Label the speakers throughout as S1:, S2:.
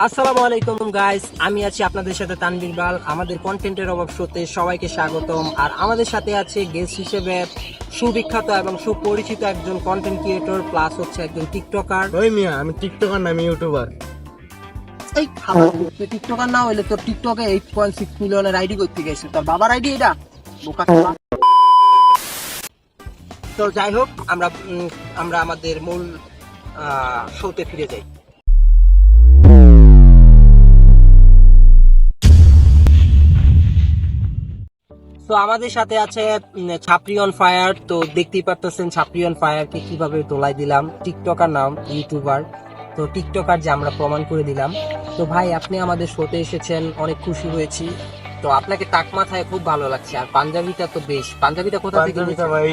S1: আসসালামু আলাইকুম গাইস, আমি আছি আপনাদের সাথে তানভীর বাল। আমাদের কন্টেন্টের অভাব শোতে সবাইকে স্বাগতম। আর আমাদের সাথে আছে গেস্ট হিসেবে সুবিখ্যাত এবং সুপরিচিত একজন কন্টেন্ট ক্রিয়েটর প্লাস হচ্ছে একজন টিকটকার।
S2: ওই মিয়া, আমি টিকটকার না, আমি ইউটিউবার।
S1: এই খাবার টিকটকার না হইলে তোর টিকটকে 8.6 মিলিয়নের আইডি করতে গেছে, তোর বাবার আইডি এটা বোকা খাবা। তো যাই হোক, আমরা আমাদের মূল শোতে ফিরে যাই। তো আমাদের সাথে আছে ছাপরি অন ফায়ার। তো দেখতেই পারতেছেন ছাপরি অন ফায়ার কে কিভাবে তোলাই দিলাম। টিকটকার নাম, ইউটিউবার। তো টিকটকার যে আমরা প্রমাণ করে দিলাম। তো ভাই, আপনি আমাদের শোতে এসেছেন, অনেক খুশি হয়েছি। তো আপনাকে টাক মাথায় খুব ভালো লাগছে। আর পাঞ্জাবিটা তো বেশ, পাঞ্জাবিটা কোথা থেকে
S2: পাঞ্জাবিটা ভাই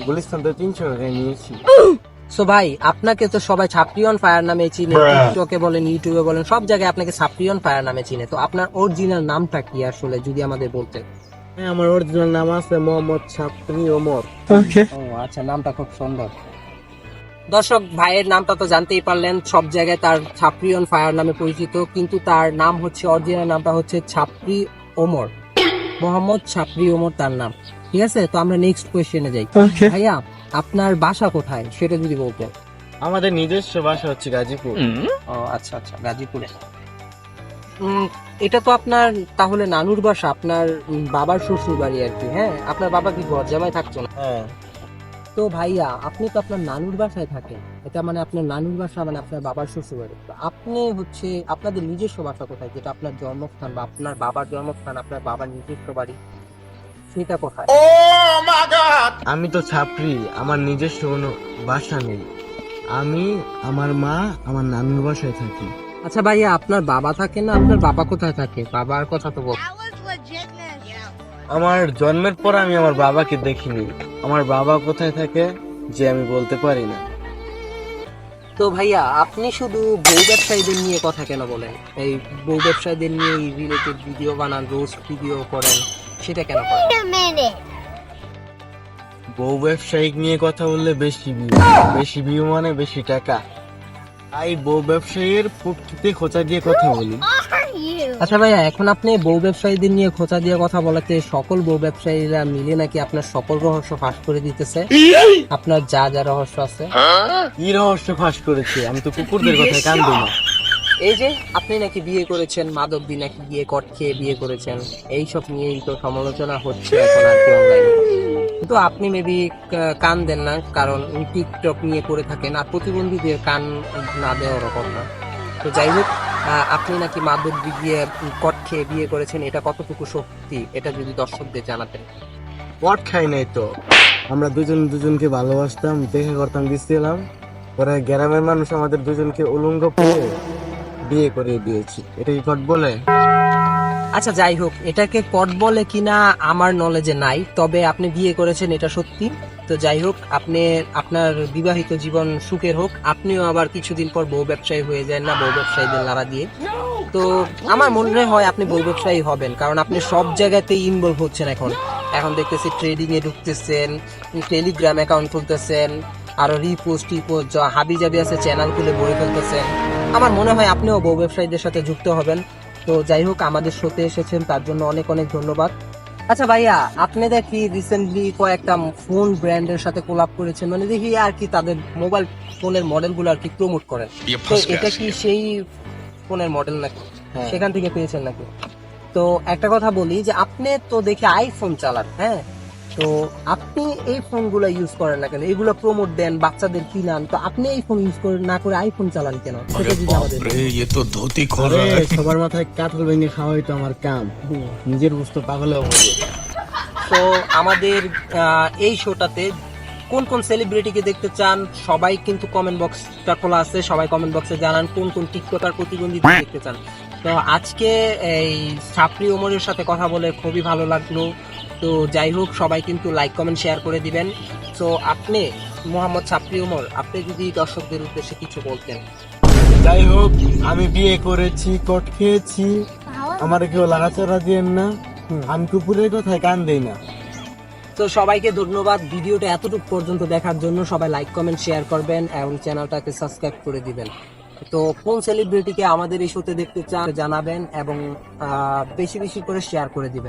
S2: গুলিস্তান তো 300 টাকায় নিয়েছি।
S1: সো ভাই, আপনাকে তো সবাই ছাপরি অন ফায়ার নামে চিনে, টিকটকে বলেন, ইউটিউবে বলেন, সব জায়গায় আপনাকে ছাপরি অন ফায়ার নামে চিনে। তো আপনার অরিজিনাল নামটা কি আসলে, যদি আমাদের বলতেন?
S2: হ্যাঁ, আমার অরিজিনাল নাম আছে মোহাম্মদ ছাপরি ওমর।
S1: ও আচ্ছা, নামটা খুব সুন্দর। দর্শক, ভাইয়ের নামটা তো জানতেই পারলেন, সব জায়গায় তার ছাপরি অন ফায়ার নামে পরিচিত, কিন্তু তার নাম হচ্ছে, অরিজিনাল নামটা হচ্ছে ছাপরি ওমর, মোহাম্মদ ছাপরি ওমর তার নাম। ঠিক আছে, তো আমরা নেক্সট কোয়েশ্চেনে যাই। ভাইয়া, আপনার বাসা কোথায় সেটা যদি বলতেন।
S2: আমাদের নিজস্ব বাসা হচ্ছে গাজীপুর।
S1: ও আচ্ছা আচ্ছা, গাজীপুরে। এটা তো আপনার তাহলে নানুর বাসা, আপনার বাবার শ্বশুর বাড়ি আর কি। হ্যাঁ, আপনার বাবা কি ঘর জামাই থাকতো না?
S2: হ্যাঁ।
S1: তো ভাইয়া, আপনি তো আপনার নানুর বাসায় থাকেন, এটা মানে আপনার নানুর বাসা মানে আপনার বাবার শ্বশুর বাড়ি। তো আপনি হচ্ছে আপনাদের নিজস্ব বাসা কোথায়, যেটা আপনার জন্মস্থান বা আপনার বাবার জন্মস্থান, আপনার বাবার নিজস্ব বাড়ি, সেটা কোথায়?
S2: আমি তো ছাপরি, আমার নিজস্ব কোনো বাসা নেই। আমি, আমার মা, আমার নানুর বাসায় থাকি।
S1: আচ্ছা ভাইয়া, আপনার বাবা থাকে না, আপনার বাবা কোথায় থাকে, বাবার কথা তো বল।
S2: আমার জন্মের পর আমি আমার বাবাকে দেখিনি। আমার বাবা কোথায় থাকে যে আমি বলতে পারি না।
S1: তো ভাইয়া, আপনি শুধু বউ ব্যবসায়ীদের নিয়ে কথা কেন বলেন? এই বউ ব্যবসায়ীদের নিয়ে রিলেটেড ভিডিও বানান, রোস্ট ভিডিও করেন, সেটা কেন করেন?
S2: বউ ব্যবসায়িক নিয়ে কথা বললে বেশি ভিউ মানে বেশি টাকা। তাই বউ ব্যবসায়ীর প্রকৃতি খোঁচা দিয়ে কথা বলি।
S1: আচ্ছা ভাইয়া, এখন আপনি বউ ব্যবসায়ীদের নিয়ে খোঁচা দিয়ে কথা বলাতে সকল বউ ব্যবসায়ীরা মিলে নাকি আপনার সকল রহস্য ফাঁস করে দিতেছে? আপনার যা যা রহস্য আছে।
S2: কি রহস্য ফাঁস করেছে? আমি তো কুকুরদের কথায় কান দিই না।
S1: এই যে আপনি নাকি বিয়ে করেছেন, মাদক দিয়ে নাকি বিয়ে কট খেয়ে বিয়ে করেছেন, এইসব নিয়েই তো সমালোচনা হচ্ছে এখন আর কি অনলাইনে। কিন্তু আপনি মেবি কান দেন না, কারণ টিকটক নিয়ে করে থাকেন, আর প্রতিবন্ধীদের কান না দেওয়ার কথা। তো যাই হোক, আপনি নাকি মাদক দিয়ে কট খেয়ে বিয়ে করেছেন, এটা কতটুকু সত্যি, এটা যদি দর্শকদের জানাতেন।
S2: পট খাই নাই তো, আমরা দুজনকে ভালোবাসতাম, দেখা করতাম, দিচ্ছিলাম। পরে গ্রামের মানুষ আমাদের দুজনকে উলঙ্গ করে বিয়ে করে দিয়েছি। এটা কি কট বলে?
S1: আচ্ছা যাই হোক, এটাকে কট বলে কিনা আমার নলেজে নাই, তবে আপনি বিয়ে করেছেন এটা সত্যি। তো যাই হোক, আপনি আপনার বিবাহিত জীবন সুখের হোক। আপনিও আবার কিছুদিন পর বউ ব্যবসায়ী হয়ে যায় না, বউ ব্যবসায়ীদের লাড়া দিয়ে। তো আমার মনে হয় আপনি বউ ব্যবসায়ী হবেন, কারণ আপনি সব জায়গাতেই ইনভলভ হচ্ছেন। এখন দেখতেছি ট্রেডিং এ ঢুকতেছেন, টেলিগ্রাম অ্যাকাউন্ট খুলতেছেন, আরো রিপোস্ট হাবি জাবি আছে চ্যানেল খুলে বই ফেলতেছেন। আমার মনে হয় আপনিও বউ ব্যবসায়ীদের সাথে যুক্ত হবেন। তো যাই হোক, আমাদের শোতে এসেছেন তার জন্য অনেক অনেক ধন্যবাদ। আচ্ছা ভাইয়া, আপনি দেখি রিসেন্টলি কয়েকটা ফোন ব্র্যান্ডের সাথে কোলাব করেছেন, মানে দেখি আর কি তাদের মোবাইল ফোনের মডেলগুলো আর কি প্রমোট করেন। তো এটা কি সেই ফোনের মডেল নাকি? সেখান থেকে পেয়েছেন নাকি? তো একটা কথা বলি যে আপনি তো দেখি আইফোন চালান, হ্যাঁ, তো আপনি এই ফোনগুলো ইউজ করেন না কেন? এগুলো প্রমোট দেন, বাচ্চাদের কিনান, তো আপনি এই ফোন ইউজ করেন না করে আইফোন চালান কেন? সেটা যদি আমাদের
S2: সবার মাথায় কাঁঠাল ভেঙে খাওয়াই তো আমার কাম। নিজের বুঝতে পাগলেও হবে।
S1: তো আমাদের এই শোটাতে কোন কোন সেলিব্রিটিকে দেখতে চান, সবাই কিন্তু কমেন্ট বক্সটা খোলা আছে, সবাই কমেন্ট বক্সে জানান কোন কোন টিকটকার প্রতিবন্ধী দেখতে চান। তো আজকে এই ছাপরি ওমরের সাথে কথা বলে খুবই ভালো লাগলো। তো যাই হোক, সবাই কিন্তু লাইক কমেন্ট শেয়ার করে দিবেন। তো আপনি মোহাম্মদ ছাপরি ওমর, আপনি যদি দর্শকদের উদ্দেশ্যে কিছু বলতেন।
S2: যাই হোক, আমি বিয়ে করেছি, কট খেয়েছি, আমার কেউ লাগাচাড়া দিয়েন না। আমি কুকুরের কথায় কান দেই না।
S1: তো সবাইকে ধন্যবাদ ভিডিওটা এতটুকু পর্যন্ত দেখার জন্য। সবাই লাইক কমেন্ট শেয়ার করবেন এবং চ্যানেলটাকে সাবস্ক্রাইব করে দিবেন। তো কোন সেলিব্রিটিকে আমাদের এই শোতে দেখতে চান জানাবেন এবং বেশি বেশি করে শেয়ার করে দিবেন।